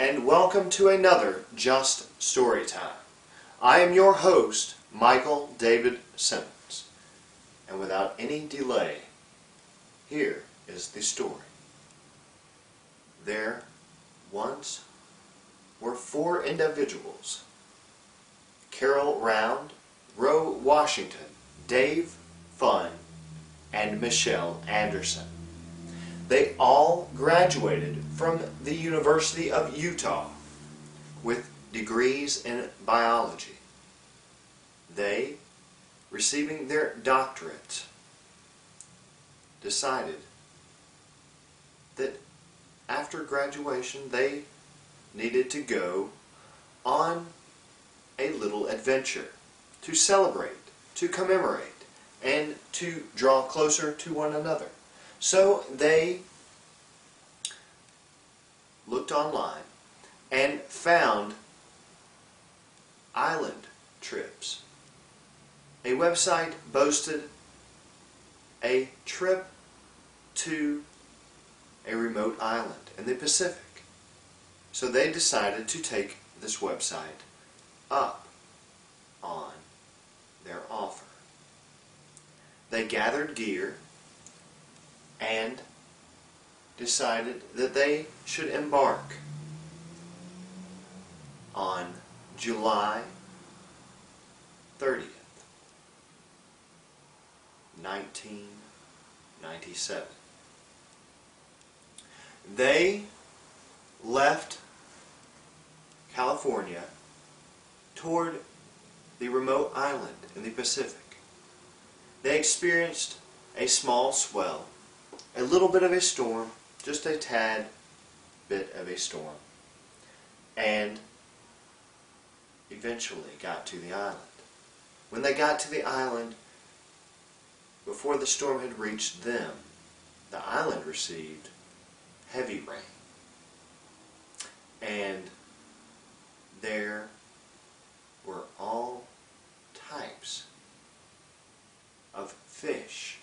and welcome to another Just Story Time. I am your host, Michael David Simmons, and without any delay, here is the story. There once were four individuals: Carol Round, Roe Washington, Dave Funn, and Michelle Anderson. They all graduated from the University of Utah with degrees in biology. They, receiving their doctorates, decided that after graduation they needed to go on a little adventure to celebrate, to commemorate, and to draw closer to one another. So they looked online and found island trips. A website boasted a trip to a remote island in the Pacific. So they decided to take this website up on their offer. They gathered gear and decided that they should embark on July 30th, 1997. They left California toward the remote island in the Pacific. They experienced a small swell, a little bit of a storm, just a tad bit of a storm, and eventually got to the island. When they got to the island, before the storm had reached them, the island received heavy rain, and there were all types of fish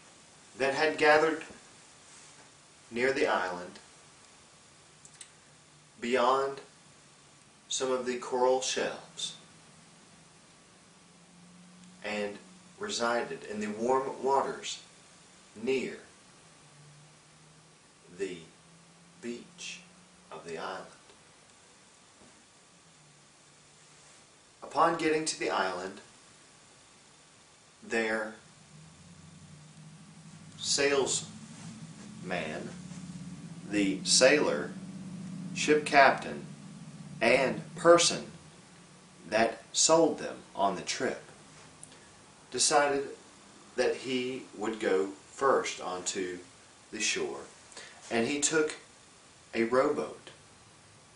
that had gathered near the island beyond some of the coral shells and resided in the warm waters near the beach of the island. Upon getting to the island, their salesman, the sailor, ship captain, and person that sold them on the trip, decided that he would go first onto the shore, and he took a rowboat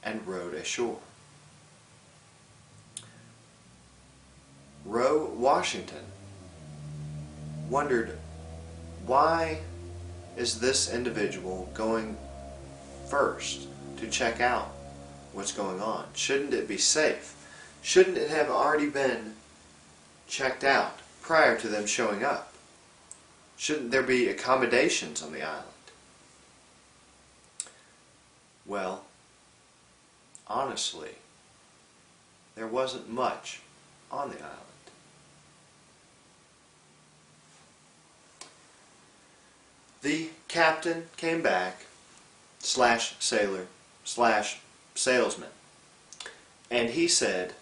and rowed ashore. Roe Washington wondered, why is this individual going first to check out what's going on? Shouldn't it be safe? Shouldn't it have already been checked out prior to them showing up? Shouldn't there be accommodations on the island? Well, honestly, there wasn't much on the island. The captain came back, slash sailor, slash salesman, and he said,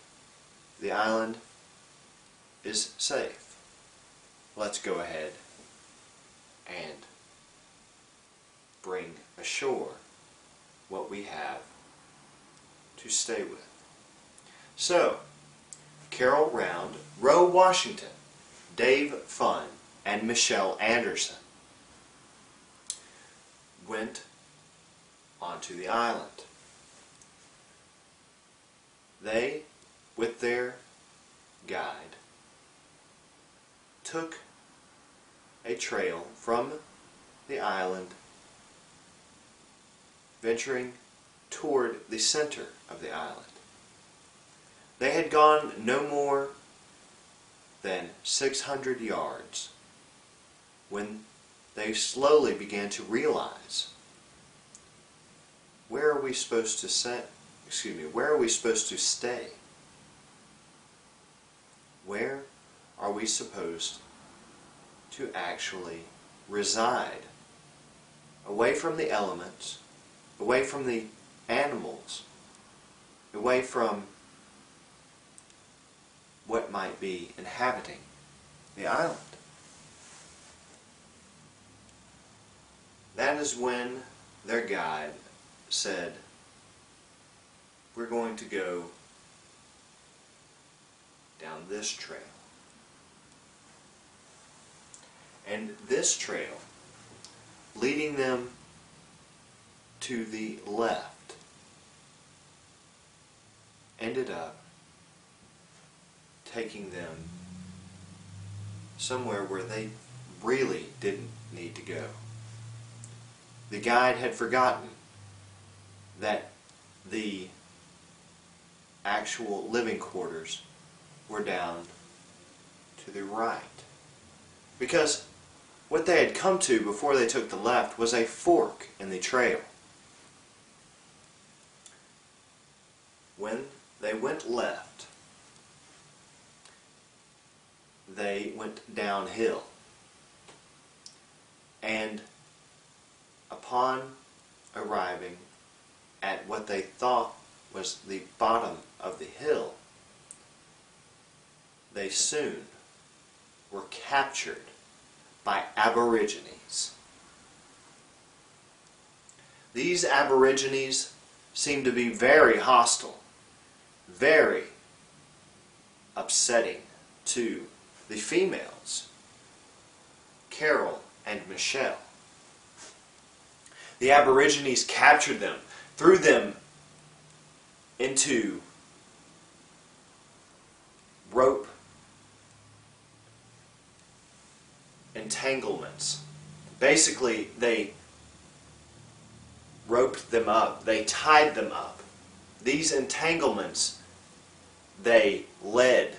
the island is safe. Let's go ahead and bring ashore what we have to stay with. So, Carol Round, Roe Washington, Dave Funn, and Michelle Anderson went onto the island. They, with their guide, took a trail from the island, venturing toward the center of the island. They had gone no more than 600 yards when they slowly began to realize, where are we supposed to where are we supposed to stay? Where are we supposed to actually reside? Away from the elements, away from the animals, away from what might be inhabiting the island. That is when their guide said, we're going to go down this trail. And this trail, leading them to the left, ended up taking them somewhere where they really didn't need to go. The guide had forgotten that the actual living quarters were down to the right. Because what they had come to before they took the left was a fork in the trail. When they went left, they went downhill. And upon arriving at what they thought was the bottom of the hill, they soon were captured by Aborigines. These Aborigines seemed to be very hostile, very upsetting to the females, Carol and Michelle. The Aborigines captured them, threw them into rope entanglements. Basically, they roped them up. They tied them up. These entanglements they led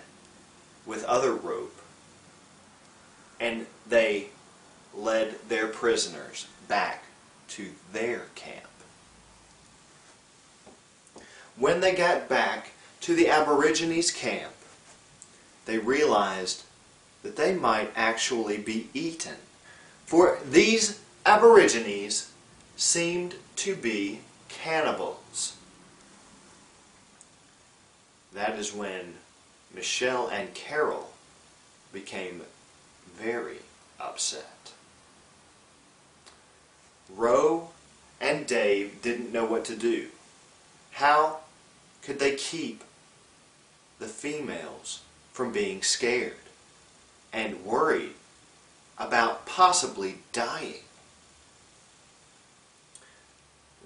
with other rope, and they led their prisoners back to their camp. When they got back to the Aborigines' camp, they realized that they might actually be eaten, for these Aborigines seemed to be cannibals. That is when Michelle and Carol became very upset. Roe and Dave didn't know what to do. How could they keep the females from being scared and worried about possibly dying?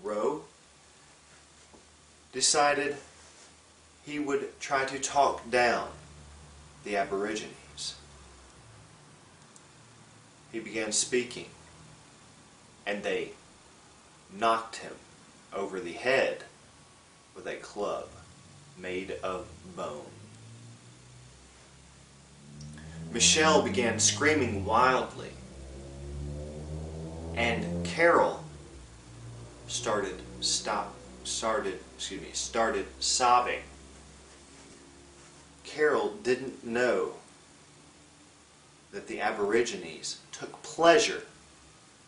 Roe decided he would try to talk down the Aborigines. He began speaking, and they knocked him over the head with a club made of bone. Michelle began screaming wildly, and Carol started sobbing. Carol didn't know that the Aborigines took pleasure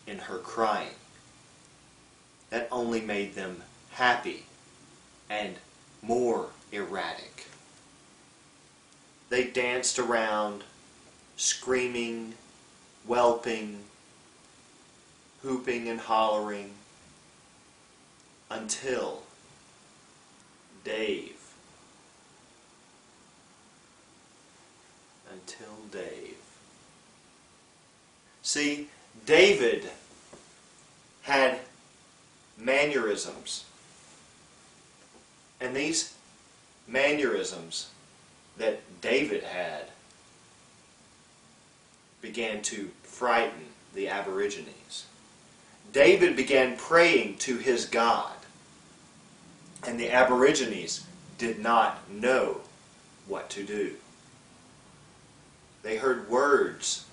in her crying. That only made them happy and more erratic. They danced around, screaming, whelping, hooping and hollering, until Dave. See, David had mannerisms. And these mannerisms that David had began to frighten the Aborigines. David began praying to his God, and the Aborigines did not know what to do. They heard words,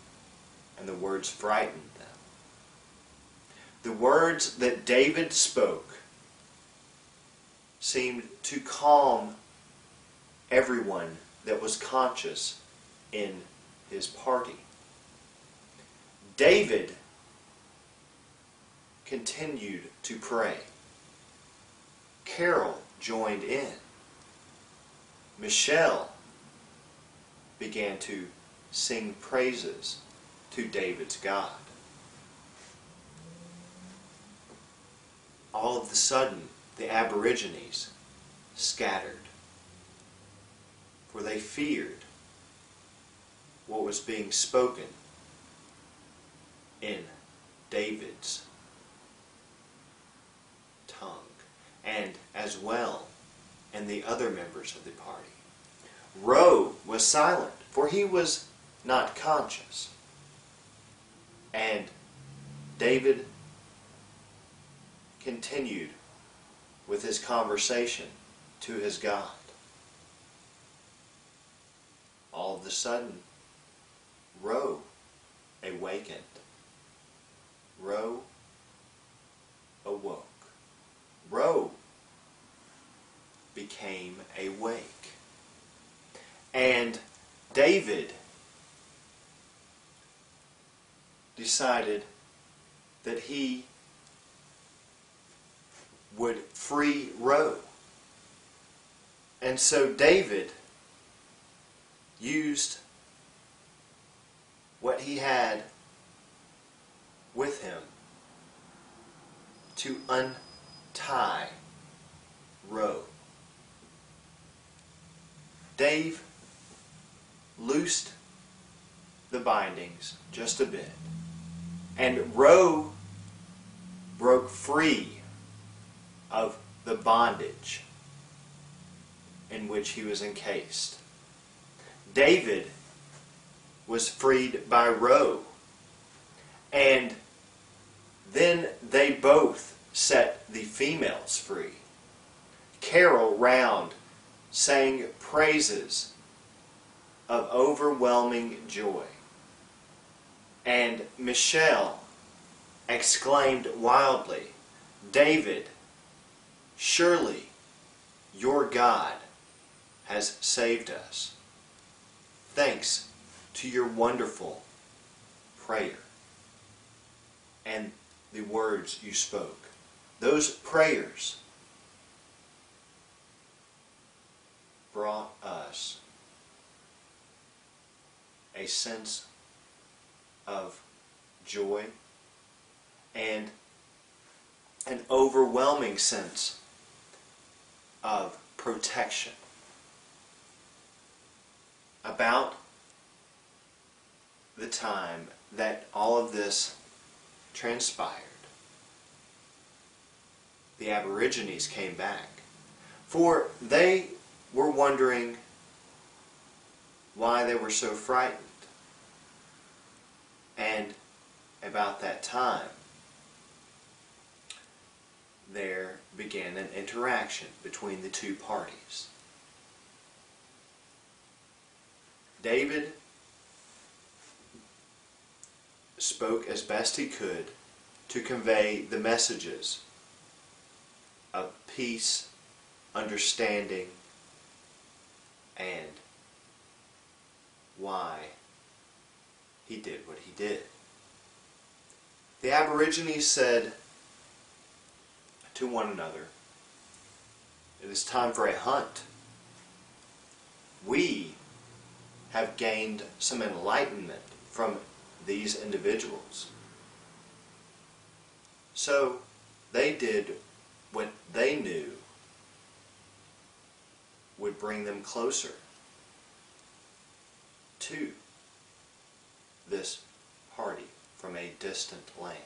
and the words frightened them. The words that David spoke seemed to calm everyone that was conscious in his party. David continued to pray. Carol joined in. Michelle began to sing praises to David's God. All of a sudden, the Aborigines scattered, for they feared what was being spoken in David's tongue, and as well in the other members of the party. Roe was silent, for he was not conscious. And David continued with his conversation to his God. All of a sudden, Roe awakened. Roe awoke. Roe became awake. And David decided that he would free Roe. And so David used what he had with him to untie Roe. Dave loosed the bindings just a bit, and Roe broke free of the bondage in which he was encased. David was freed by Roe, and then they both set the females free. Carol Round sang praises of overwhelming joy, and Michelle exclaimed wildly, "David, surely your God has saved us, thanks to your wonderful prayer and the words you spoke." Those prayers brought us a sense of joy and an overwhelming sense of protection. About the time that all of this transpired, the Aborigines came back, for they were wondering why they were so frightened. And about that time, there began an interaction between the two parties. David spoke as best he could to convey the messages of peace, understanding, and why he did what he did. The Aborigines said to one another, "It is time for a hunt. We have gained some enlightenment from these individuals." So they did what they knew would bring them closer to this party from a distant land.